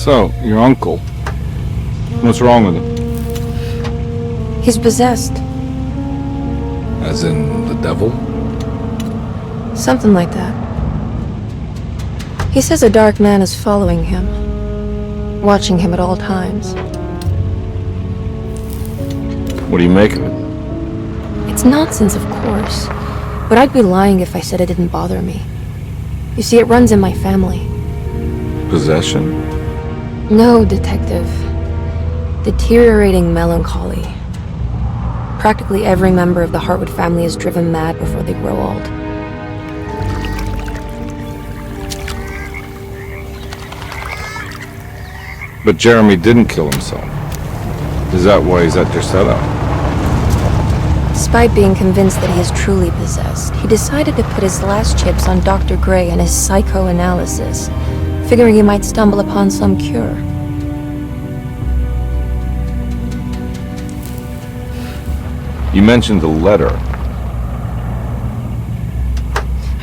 So, your uncle. What's wrong with him? He's possessed. As in the devil? Something like that. He says a dark man is following him, watching him at all times. What do you make of it? It's nonsense, of course, but I'd be lying if I said it didn't bother me. You see, it runs in my family. Possession? No, Detective. Deteriorating melancholy. Practically every member of the Hartwood family is driven mad before they grow old. But Jeremy didn't kill himself. Is that why he's at your setup? Despite being convinced that he is truly possessed, he decided to put his last chips on Dr. Gray and his psychoanalysis, figuring he might stumble upon some cure. You mentioned the letter.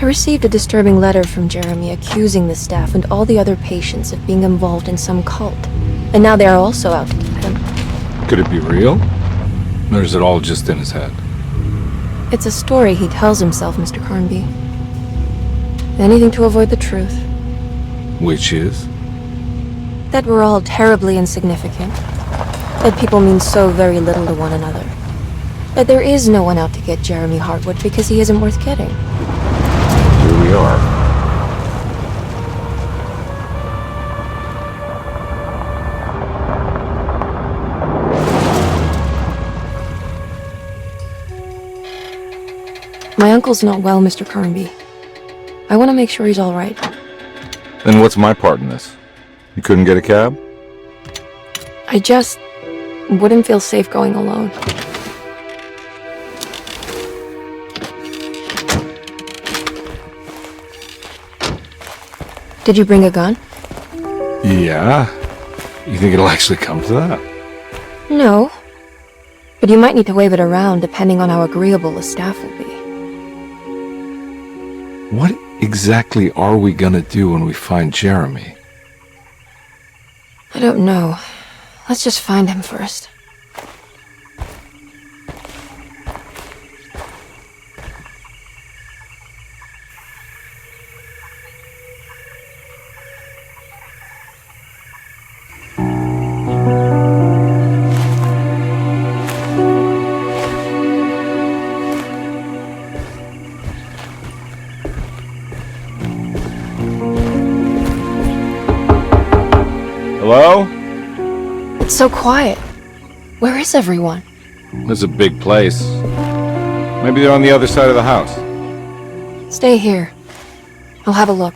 I received a disturbing letter from Jeremy accusing the staff and all the other patients of being involved in some cult. And now they are also out to get him. Could it be real? Or is it all just in his head? It's a story he tells himself, Mr. Carnby. Anything to avoid the truth. Which is? That we're all terribly insignificant. That people mean so very little to one another. That there is no one out to get Jeremy Hartwood because he isn't worth getting. Here we are. My uncle's not well, Mr. Carnby. I want to make sure he's all right. Then what's my part in this? You couldn't get a cab? I just wouldn't feel safe going alone. Did you bring a gun? Yeah. You think it'll actually come to that? No. But you might need to wave it around depending on how agreeable the staff will be. What exactly are we gonna do when we find Jeremy? I don't know. Let's just find him first. Hello? It's so quiet. Where is everyone? This is a big place. Maybe they're on the other side of the house. Stay here. I'll have a look.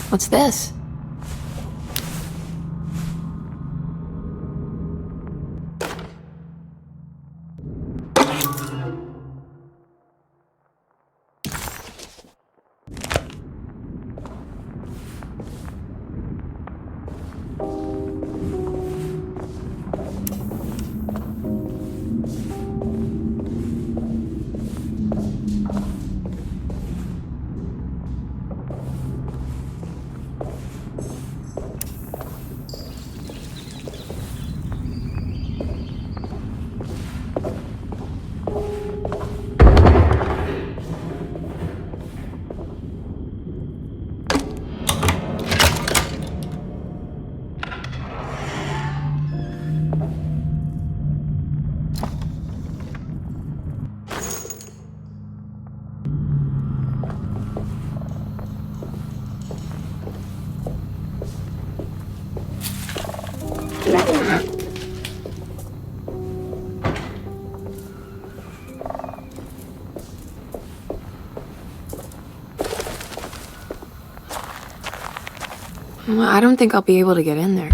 What's this? Well, I don't think I'll be able to get in there.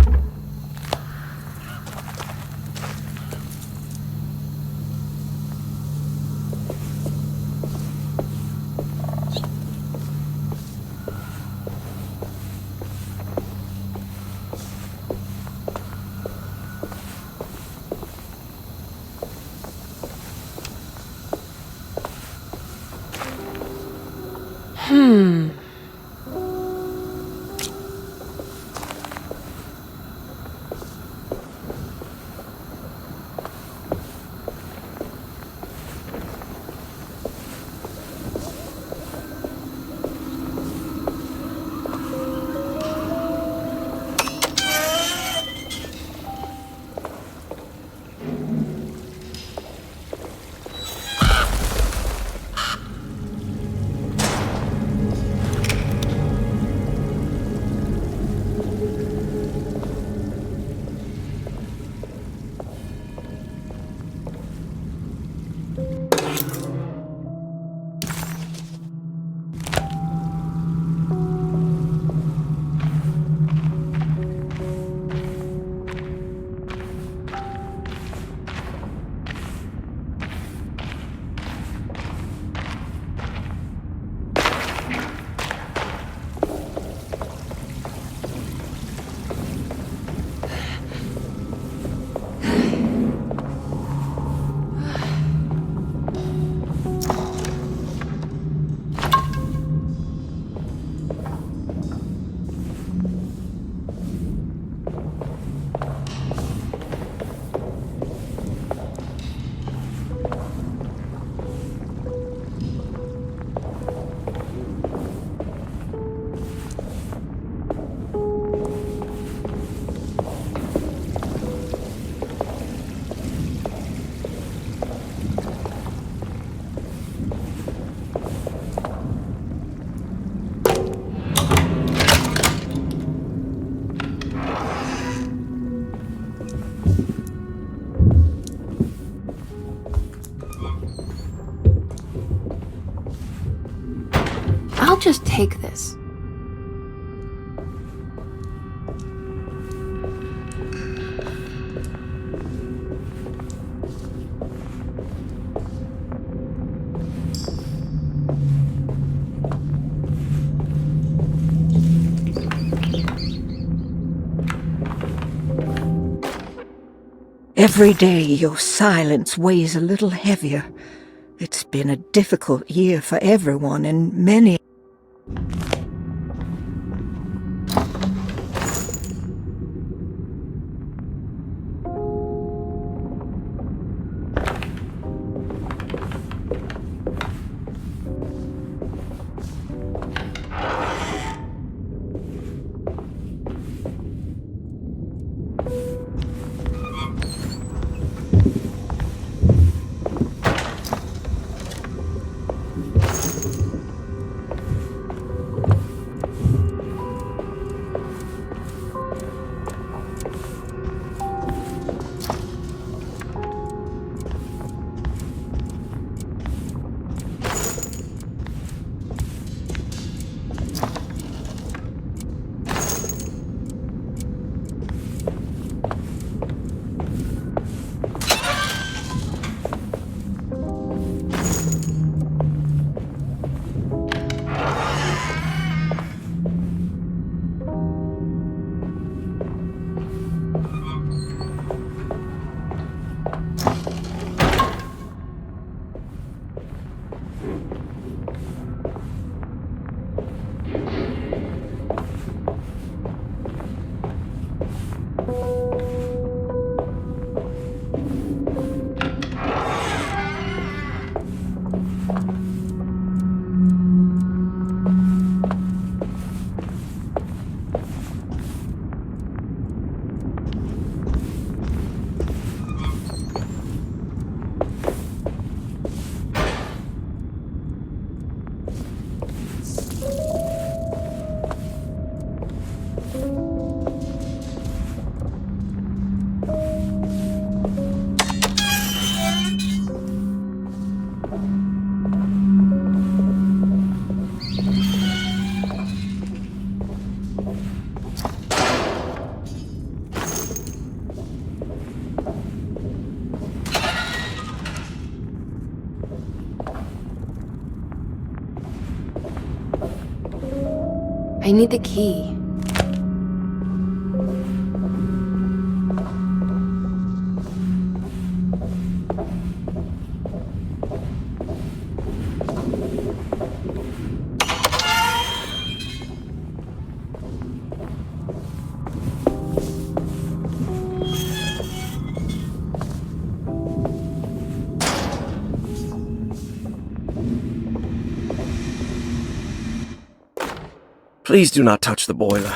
I'll just take this. Every day your silence weighs a little heavier. It's been a difficult year for everyone, and many... I need the key. Please do not touch the boiler.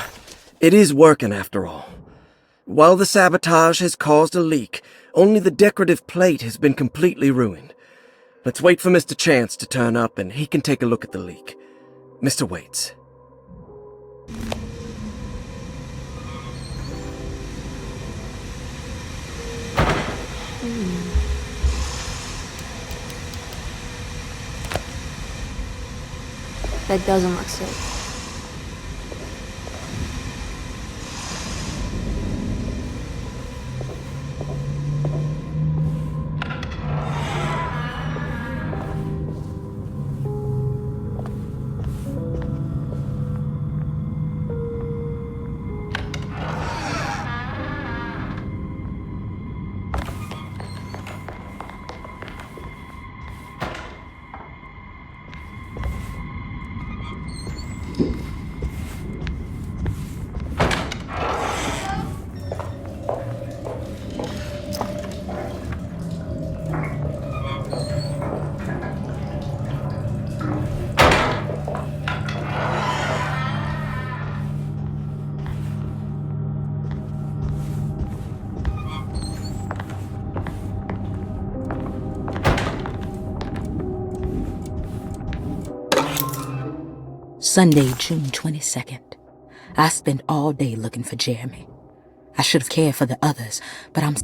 It is working after all. While the sabotage has caused a leak, only the decorative plate has been completely ruined. Let's wait for Mr. Chance to turn up and he can take a look at the leak. Mr. Waits. That doesn't look safe. Sunday, June 22nd. I spent all day looking for Jeremy. I should have cared for the others, but I'm...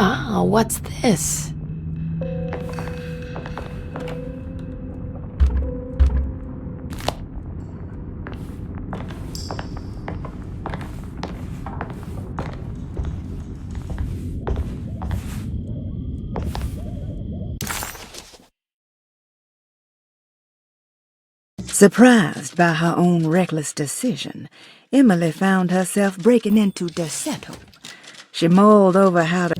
Ah, what's this? Surprised by her own reckless decision, Emily found herself breaking into Derceto. She mulled over how to...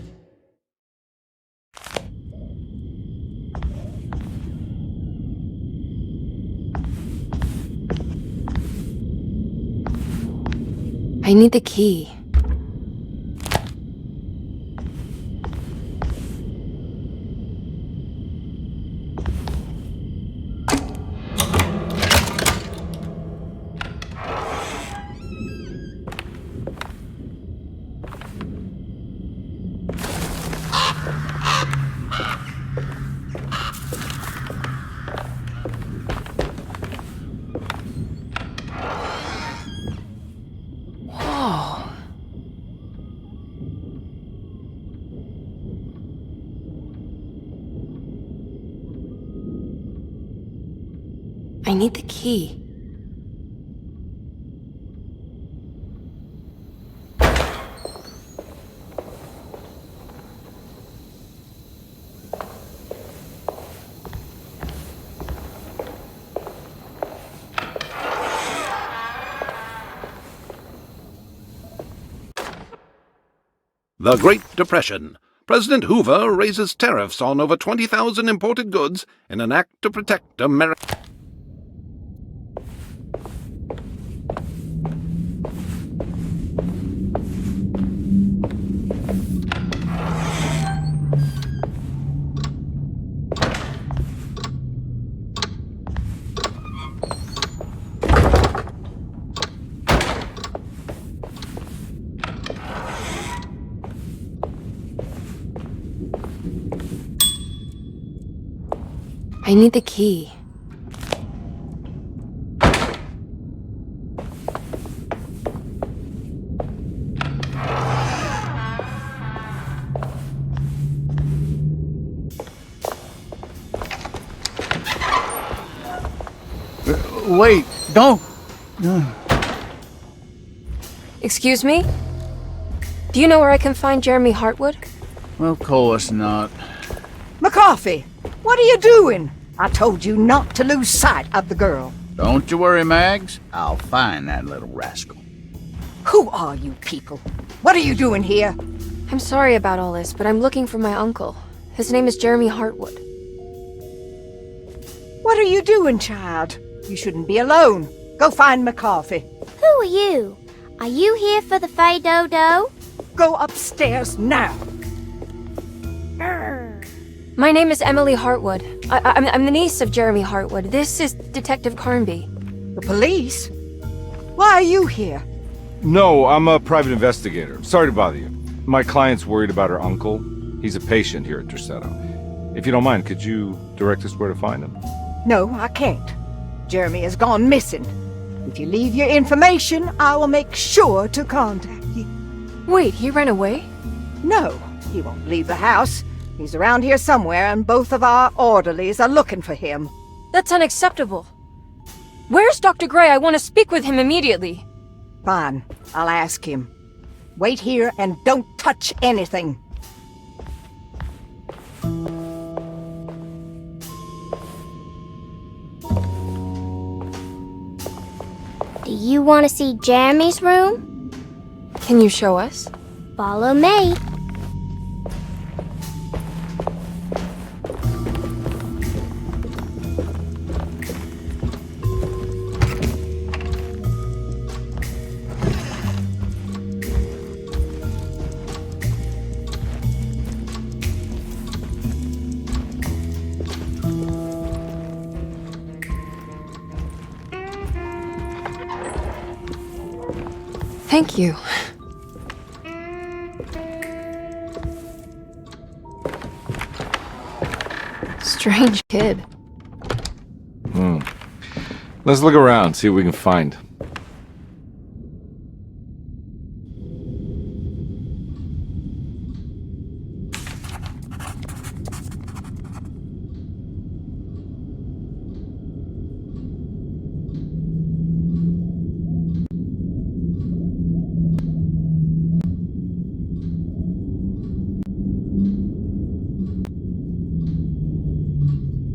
I need the key. I need the key. The Great Depression. President Hoover raises tariffs on over 20,000 imported goods in an act to protect America. I need the key. Wait, don't! Excuse me? Do you know where I can find Jeremy Hartwood? Of course not. McCarthy, what are you doing? I told you not to lose sight of the girl. Don't you worry, Mags. I'll find that little rascal. Who are you people? What are you doing here? I'm sorry about all this, but I'm looking for my uncle. His name is Jeremy Hartwood. What are you doing, child? You shouldn't be alone. Go find McCarthy. Who are you? Are you here for the Fey Dodo? Go upstairs now. My name is Emily Hartwood. I'm the niece of Jeremy Hartwood. This is Detective Carnby. The police? Why are you here? No, I'm a private investigator. Sorry to bother you. My client's worried about her uncle. He's a patient here at Derceto. If you don't mind, could you direct us where to find him? No, I can't. Jeremy has gone missing. If you leave your information, I will make sure to contact you. Wait, he ran away? No, he won't leave the house. He's around here somewhere, and both of our orderlies are looking for him. That's unacceptable. Where's Dr. Gray? I want to speak with him immediately. Fine, I'll ask him. Wait here and don't touch anything. Do you want to see Jeremy's room? Can you show us? Follow me. Thank you. Strange kid. Let's look around, see what we can find.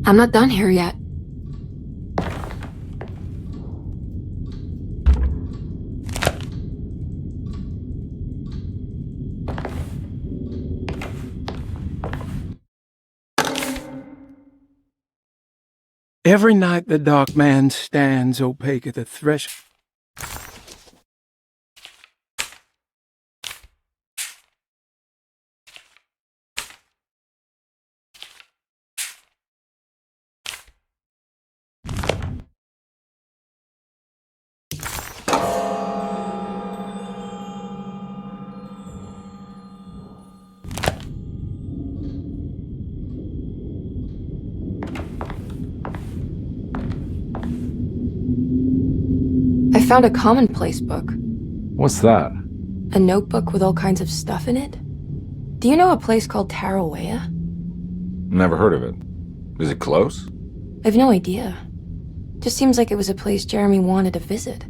I'm not done here yet. Every night the dark man stands opaque at the threshold. I found a commonplace book. What's that? A notebook with all kinds of stuff in it. Do you know a place called Tarawea? Never heard of it. Is it close? I've no idea. Just seems like it was a place Jeremy wanted to visit.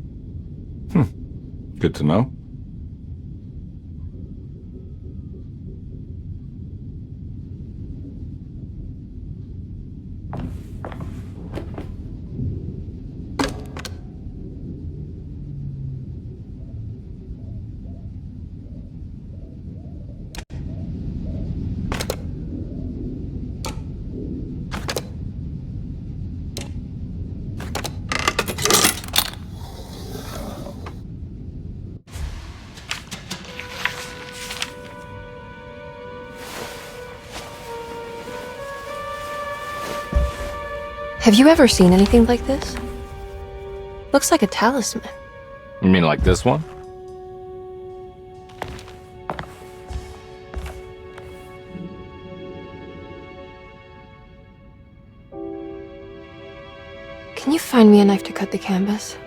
Good to know. Have you ever seen anything like this? Looks like a talisman. You mean like this one? find me a knife to cut the canvas.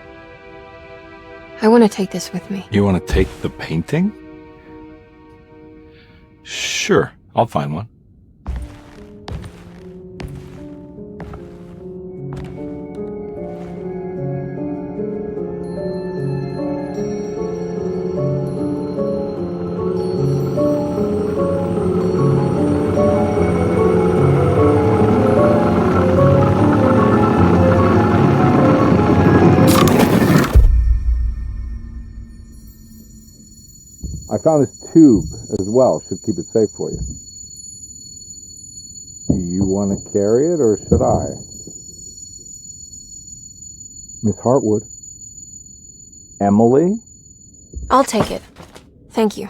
I want to take this with me. You want to take the painting? Sure, I'll find one. I found this tube as well. Should keep it safe for you. Do you want to carry it or should I? Miss Hartwood? Emily? I'll take it. Thank you.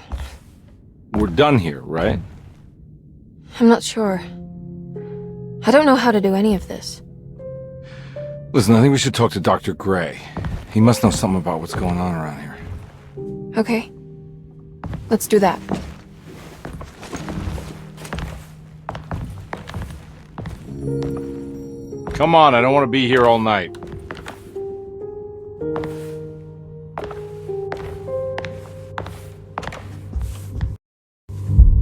We're done here, right? I'm not sure. I don't know how to do any of this. Listen, I think we should talk to Dr. Gray. He must know something about what's going on around here. Okay. Let's do that. Come on, I don't want to be here all night.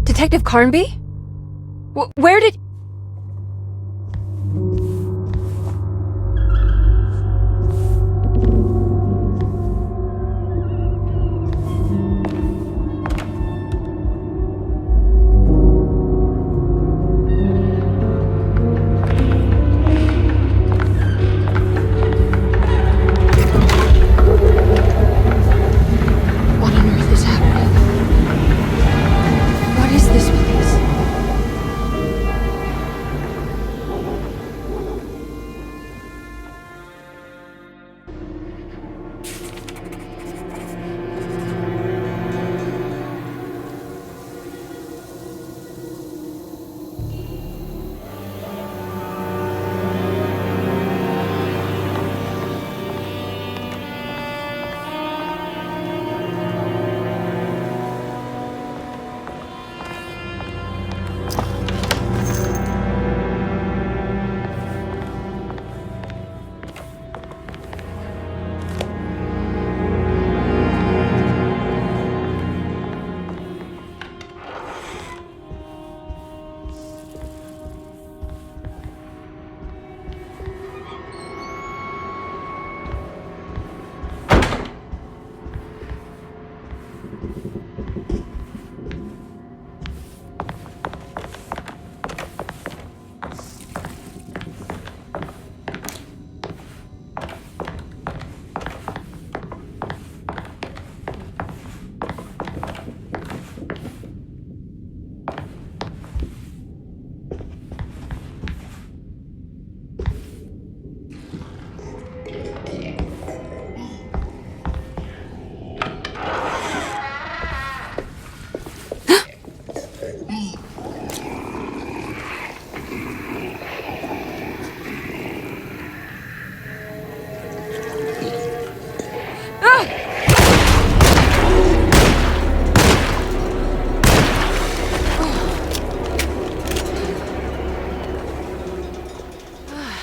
Detective Carnby? Where did... What on earth is happening? What is this place?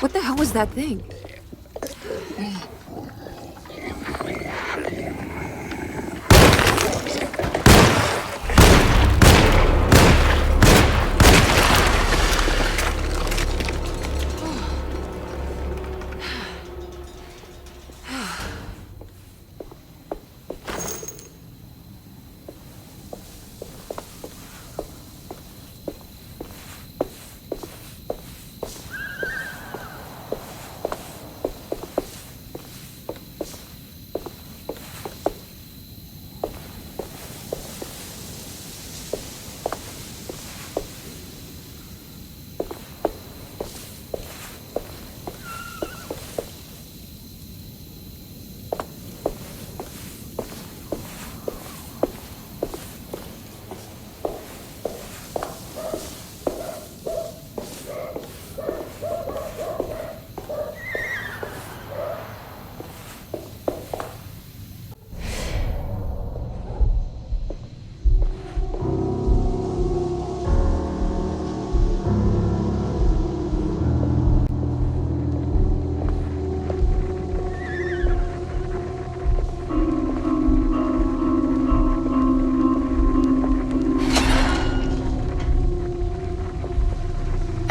What the hell was that thing?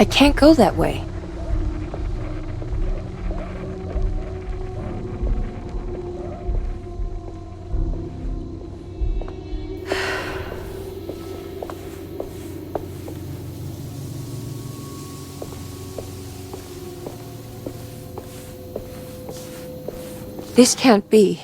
I can't go that way. This can't be.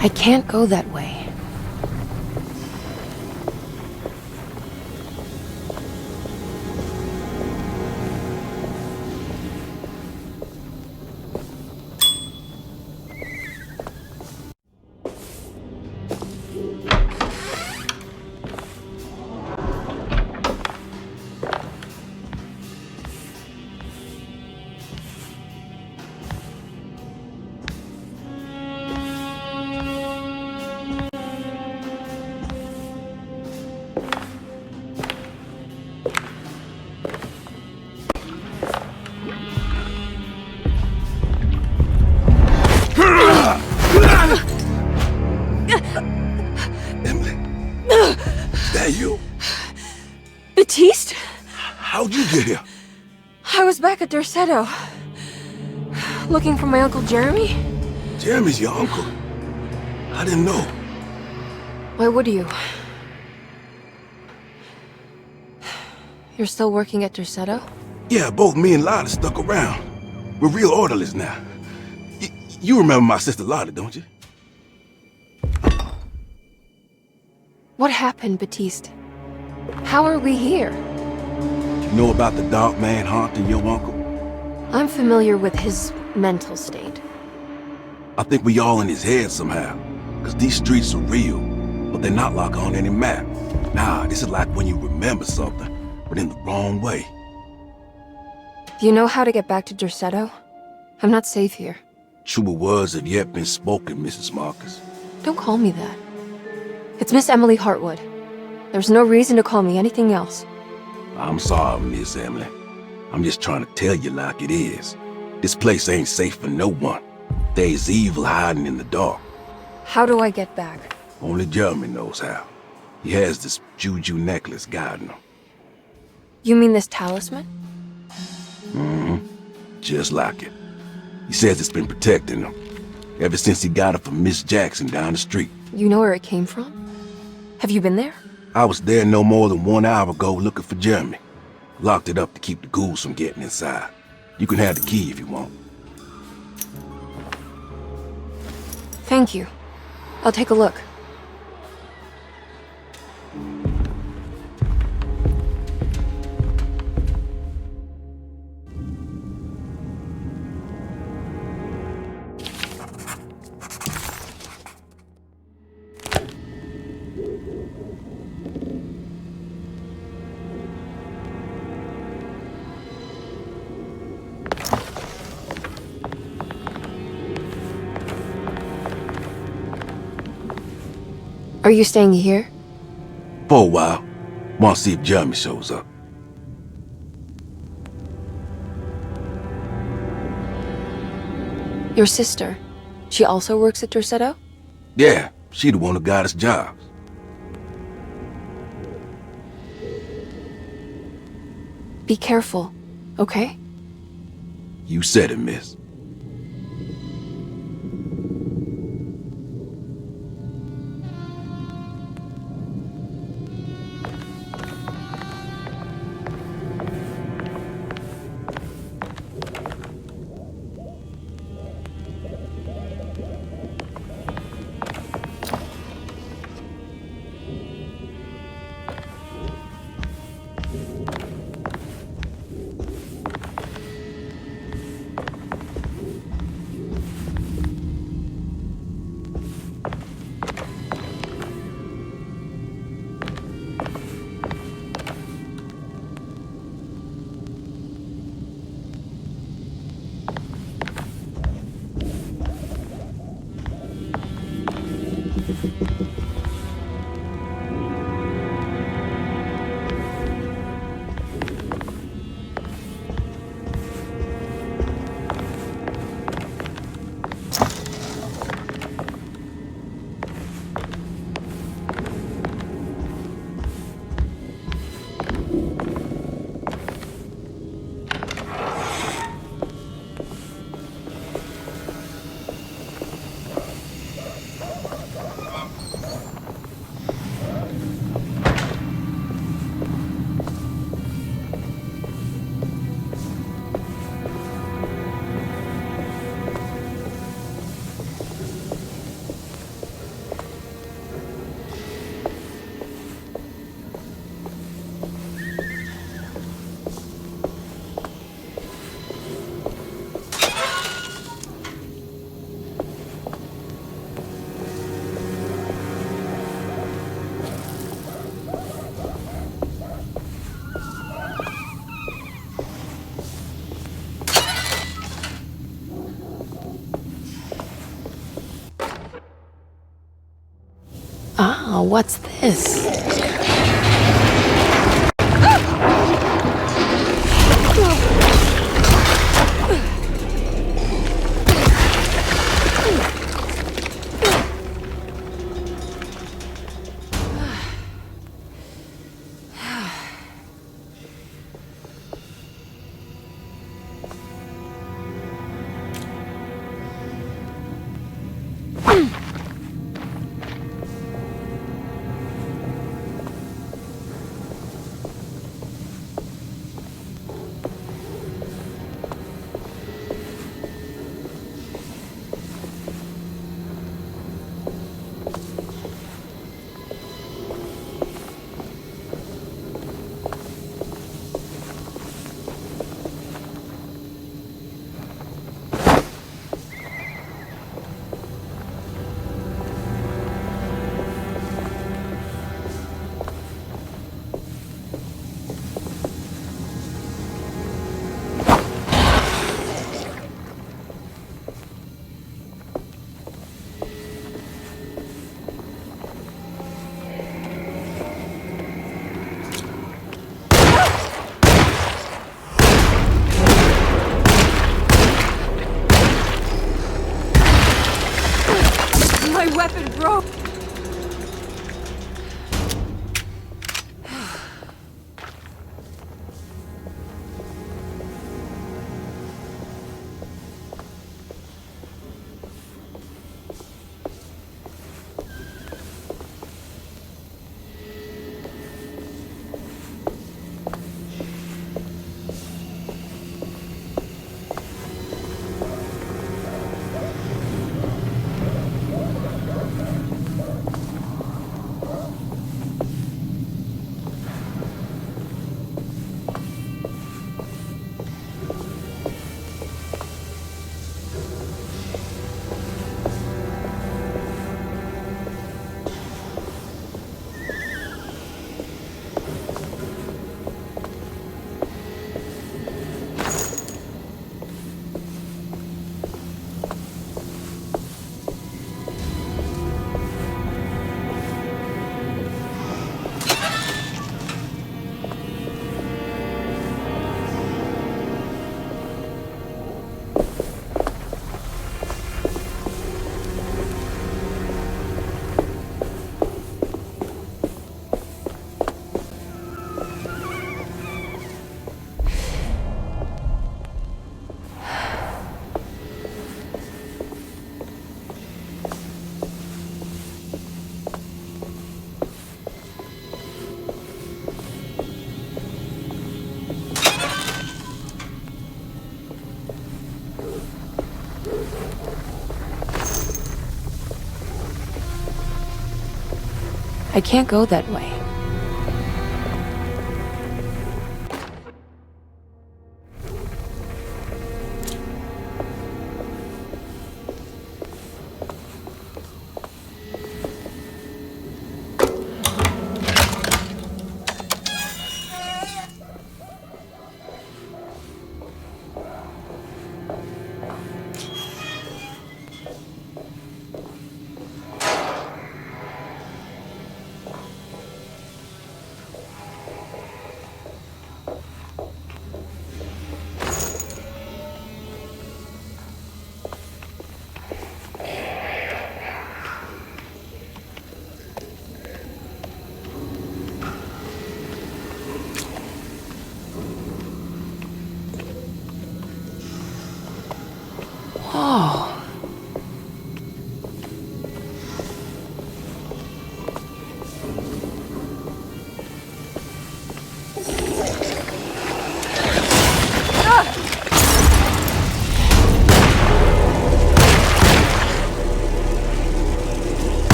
I can't go that way. You? Baptiste? How'd you get here? I was back at Derceto. Looking for my Uncle Jeremy? Jeremy's your uncle. I didn't know. Why would you? You're still working at Derceto? Yeah, both me and Lotta stuck around. We're real orderlies now. You remember my sister Lotta, don't you? What happened, Baptiste? How are we here? You know about the dark man haunting your uncle? I'm familiar with his mental state. I think we all in his head somehow. Cause these streets are real, but they're not like on any map. Nah, this is like when you remember something, but in the wrong way. Do you know how to get back to Derceto? I'm not safe here. Truer words have yet been spoken, Mrs. Marcus. Don't call me that. It's Miss Emily Hartwood. There's no reason to call me anything else. I'm sorry, Miss Emily. I'm just trying to tell you like it is. This place ain't safe for no one. There's evil hiding in the dark. How do I get back? Only Jeremy knows how. He has this juju necklace guiding him. You mean this talisman? Mm-hmm. Just like it. He says it's been protecting him ever since he got it from Miss Jackson down the street. You know where it came from? Have you been there? I was there no more than 1 hour ago looking for Jeremy. Locked it up to keep the ghouls from getting inside. You can have the key if you want. Thank you. I'll take a look. Are you staying here? For a while. Want to see if Jeremy shows up. Your sister. She also works at Derceto? Yeah, she the one who got us jobs. Be careful. Okay? You said it, miss. Ah, what's this? I can't go that way. Whoa.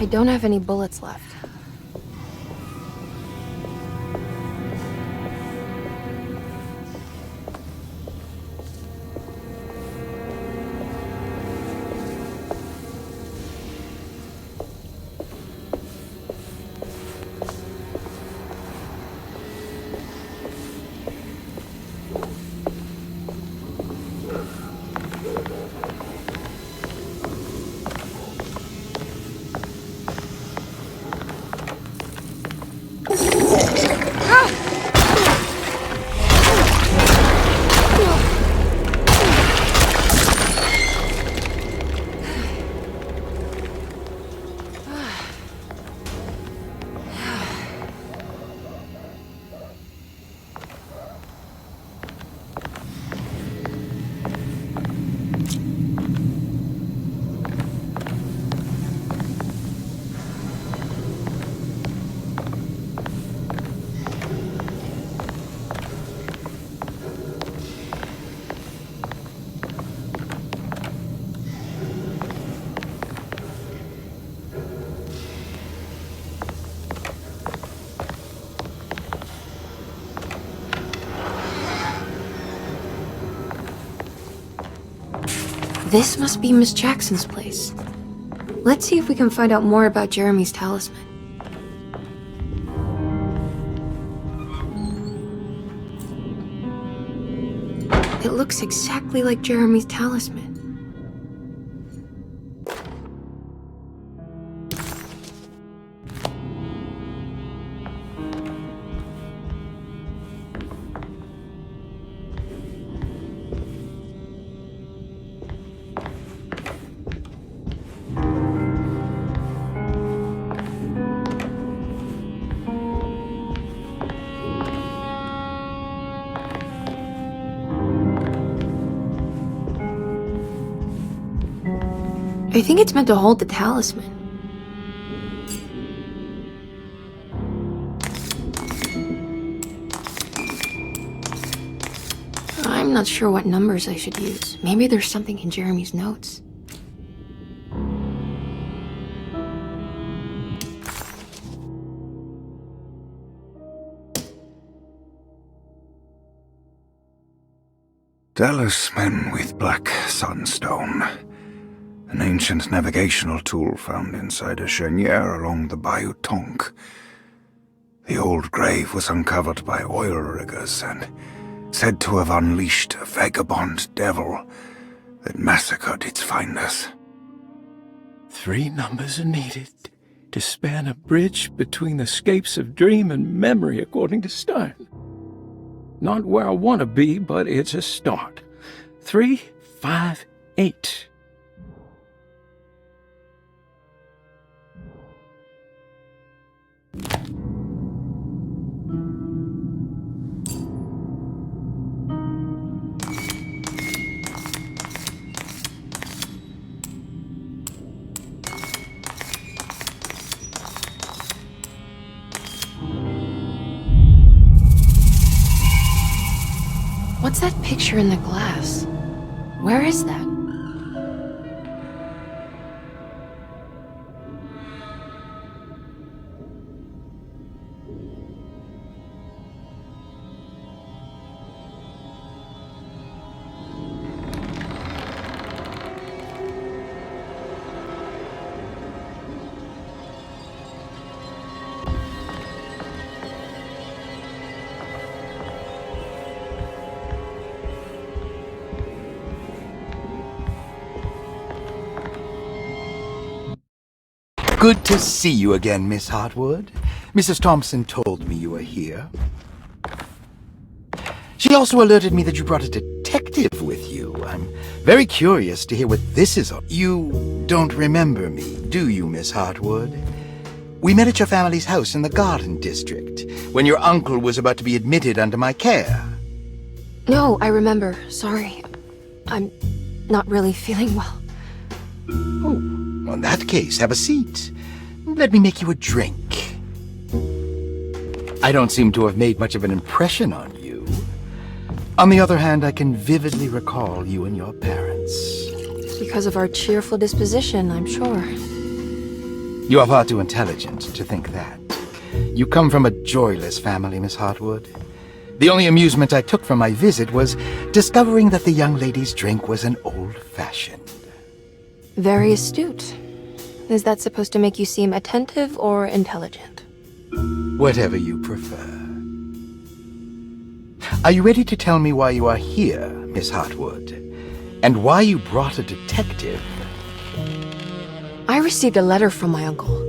I don't have any bullets left. This must be Miss Jackson's place. Let's see if we can find out more about Jeremy's talisman. It looks exactly like Jeremy's talisman. I think it's meant to hold the talisman. I'm not sure what numbers I should use. Maybe there's something in Jeremy's notes. Dallas men with black sunstone. An ancient navigational tool found inside a cheniere along the Bayou Tonk. The old grave was uncovered by oil riggers and said to have unleashed a vagabond devil that massacred its finders. 3 numbers are needed to span a bridge between the scapes of dream and memory, according to Stern. Not where I want to be, but it's a start. 3, 5, 8. What's that picture in the glass? Where is that? Good to see you again, Miss Hartwood. Mrs. Thompson told me you were here. She also alerted me that you brought a detective with you. I'm very curious to hear what this is all. You don't remember me, do you, Miss Hartwood? We met at your family's house in the Garden District, when your uncle was about to be admitted under my care. No, I remember. Sorry. I'm not really feeling well. Oh, in that case, have a seat. Let me make you a drink. I don't seem to have made much of an impression on you. On the other hand, I can vividly recall you and your parents. Because of our cheerful disposition, I'm sure. You are far too intelligent to think that. You come from a joyless family, Miss Hartwood. The only amusement I took from my visit was discovering that the young lady's drink was an old-fashioned. Very astute. Is that supposed to make you seem attentive or intelligent? Whatever you prefer. Are you ready to tell me why you are here, Miss Hartwood? And why you brought a detective? I received a letter from my uncle.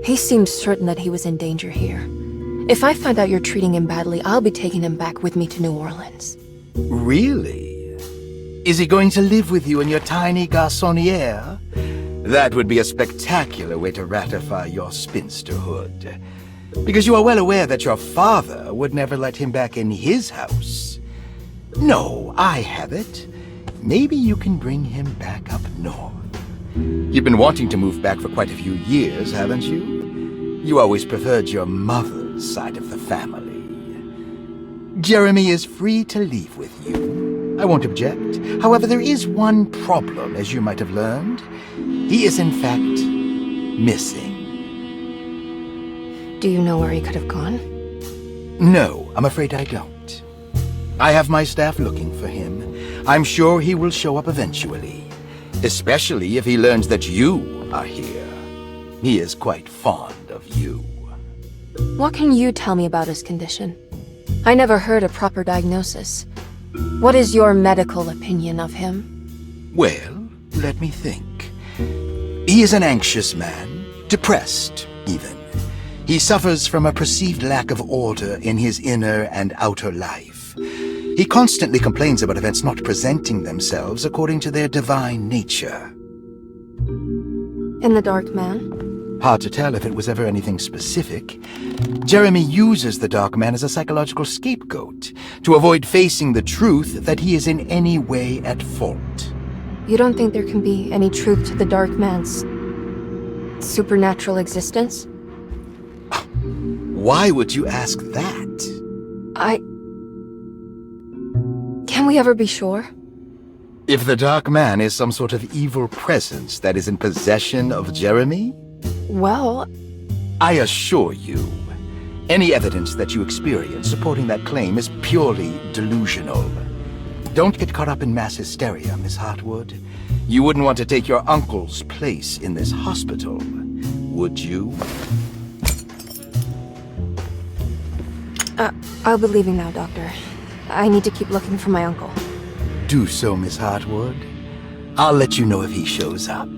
He seemed certain that he was in danger here. If I find out you're treating him badly, I'll be taking him back with me to New Orleans. Really? Is he going to live with you in your tiny garçonniere? That would be a spectacular way to ratify your spinsterhood. Because you are well aware that your father would never let him back in his house. No, I have it. Maybe you can bring him back up north. You've been wanting to move back for quite a few years, haven't you? You always preferred your mother's side of the family. Jeremy is free to leave with you. I won't object. However, there is one problem, as you might have learned. He is, in fact, missing. Do you know where he could have gone? No, I'm afraid I don't. I have my staff looking for him. I'm sure he will show up eventually. Especially if he learns that you are here. He is quite fond of you. What can you tell me about his condition? I never heard a proper diagnosis. What is your medical opinion of him? Well, let me think. He is an anxious man, depressed, even. He suffers from a perceived lack of order in his inner and outer life. He constantly complains about events not presenting themselves according to their divine nature. And the Dark Man? Hard to tell if it was ever anything specific. Jeremy uses the Dark Man as a psychological scapegoat to avoid facing the truth that he is in any way at fault. You don't think there can be any truth to the Dark Man's supernatural existence? Why would you ask that? Can we we ever be sure? If the Dark Man is some sort of evil presence that is in possession of Jeremy, Well, I assure you, any evidence that you experience supporting that claim is purely delusional. Don't get caught up in mass hysteria, Miss Hartwood. You wouldn't want to take your uncle's place in this hospital, would you? I'll be leaving now, Doctor. I need to keep looking for my uncle. Do so, Miss Hartwood. I'll let you know if he shows up.